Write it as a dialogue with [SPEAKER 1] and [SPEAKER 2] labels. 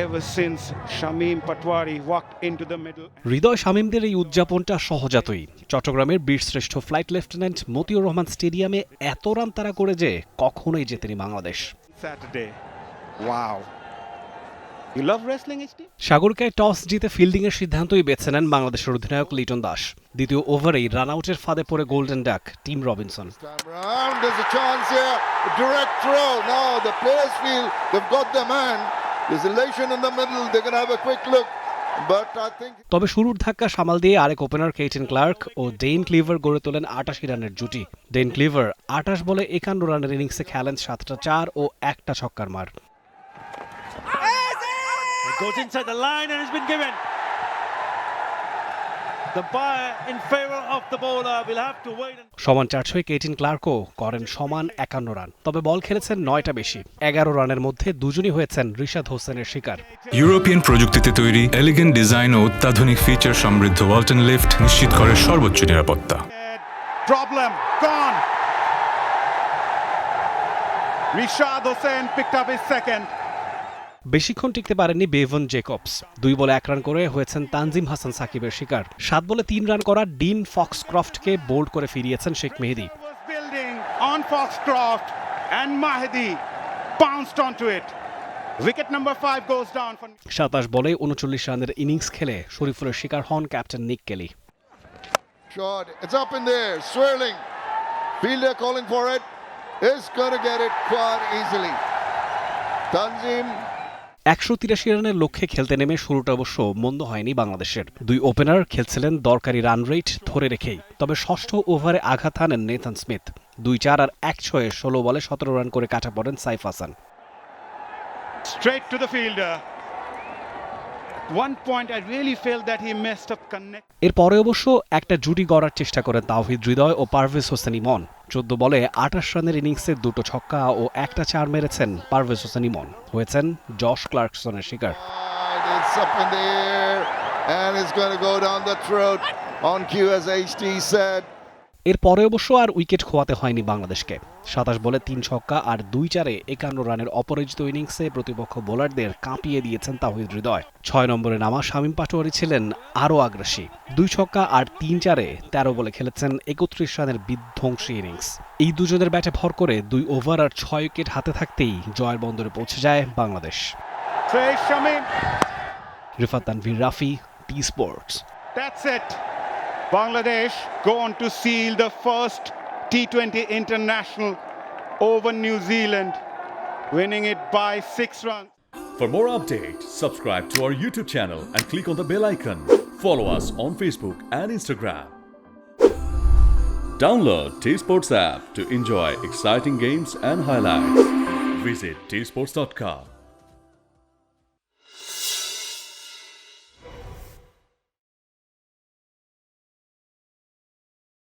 [SPEAKER 1] ever since Shamim Patwari walked into the middle.
[SPEAKER 2] হৃদয় শামীমদের এই উদযাপনটা সহজাতই। চট্টগ্রামের বীরশ্রেষ্ঠ ফ্লাইট লেফটেন্যান্ট মতিউর রহমান স্টেডিয়ামে এত রান তাড়া করে যে কখনোই জেতেনি Bangladesh.
[SPEAKER 1] Saturday. Wow. You love wrestling, HT?
[SPEAKER 2] সাগরকায় টস জিতে ফিল্ডিংয়ের সিদ্ধান্তই বেছে নেন বাংলাদেশের অধিনায়ক লিটন দাস। দ্বিতীয় ওভারেই রান আউটের ফাঁদে পড়ে golden duck team Robinson.
[SPEAKER 3] There's a chance here. Direct throw. Now the players feel they've got their man. There's elation in the middle. They're going to have a quick look. But I think
[SPEAKER 2] তবে শুরুর ধাক্কা সামাল দিয়ে আরেক opener কেইটেন clerk ও ডেইন clever গড়ে তোলেন ৮৮ রানের জুটি। ডেইন ক্লিভার ২৮ বলে ৫১ রানের ইনিংসে খেলেন ৭টা ৪ ও ১টা ছক্কার মার।
[SPEAKER 4] It goes inside the line and has been given. The buyer in favor of the bowler will have to wait.
[SPEAKER 2] সমান ৪০০ কেইটেন ক্লার্কও করেন সমান ৫১ রান। তবে বল খেলেছেন ৯টা বেশি। ১১ রানের মধ্যে দুজনই হয়েছেন রিশাদ হোসেনের শিকার।
[SPEAKER 5] ইউরোপিয়ান প্রযুক্তিতে তৈরি এলিগেন্ট ডিজাইন ও অত্যাধুনিক ফিচার সমৃদ্ধ ওয়ালটন লিফট নিশ্চিত করে সর্বোচ্চ নিরাপত্তা।
[SPEAKER 1] Problem gone. Rishad Hossain picked up his second.
[SPEAKER 2] বেশিক্ষণ টিকতে পারেননি বেভন জেকবস। ২ বলে ১ রান করে হয়েছেন তানজিম হাসান সাকিবের শিকার। ৭ বলে ৩ রান করা ডিন ফক্সক্রফটকে বোল্ড করে ফিরিয়েছেন শেখ মেহেদী।
[SPEAKER 1] Was building on Foxcroft and Mahdi bounced onto it. Wicket number 5 goes down for
[SPEAKER 2] ২৭ বলে ৩৯ রানের ইনিংস খেলে শরীফুলের শিকার হন ক্যাপ্টেন নিক কেলি।
[SPEAKER 3] shot. It's up in there. Swirling. Fielder calling for it. Is going to get it quite easily. Tanzim
[SPEAKER 2] ১৮৩ রানের লক্ষ্যে খেলতে নেমে শুরুটা অবশ্য মন্দ হয়নি বাংলাদেশের। ২ ওপেনার খেলছিলেন দরকারি রান রেট ধরে রেখেই। তবে ষষ্ঠ ওভারে আঘাত হানেন নেথান স্মিথ। ২-৪ আর ১-৬ ১৬ বলে ১৭ রান করে কাটা পড়েন Saif Hasan.
[SPEAKER 1] straight to the fielder. One point I really felt that he messed up connect.
[SPEAKER 2] এরপরে অবশ্য একটা জুটি গড়ার চেষ্টা করেন তাওহিদ হৃদয় ও পারভেজ হোসেন ইমন। ১৪ বলে ২৮ রানের ইনিংসে ২টো ছক্কা ও একটা ৪ মেরেছেন পারভেজ হোসেন ইমন। হয়েছেন জশ ক্লার্কসনের শিকার।
[SPEAKER 3] it's up in the air and it's going to go down the throat on cue as HT said.
[SPEAKER 2] এরপরে অবশ্য আর উইকেট খোয়াতে হয়নি বাংলাদেশকে। ২৭ বলে ৩ ছক্কা আর ২-৪-এ ৫১ রানের অপরাজিত ইনিংসে প্রতিপক্ষ বোলারদের কাঁপিয়ে দিয়েছেন তাওহিদ হৃদয়। ৬ নম্বরে নামা শামীম পাটোয়ারি ছিলেন আরও আগ্রাসী। ২ ছক্কা আর ৩-৪-এ ১৩ বলে খেলেছেন ৩১ রানের বিধ্বংসী ইনিংস। এই দুজনের ব্যাটে ভর করে ২ ওভার আর ৬ উইকেট হাতে থাকতেই জয়ের বন্দরে পৌঁছে যায় Bangladesh. Rifat Tanvir Rafi, T Sports.
[SPEAKER 1] That's it. Bangladesh go on to seal the first T20 international over New Zealand, winning it by 6 runs.
[SPEAKER 6] For more updates, subscribe to our YouTube channel and click on the bell icon. Follow us on Facebook and Instagram. Download T Sports app to enjoy exciting games and highlights. Visit tsports.com.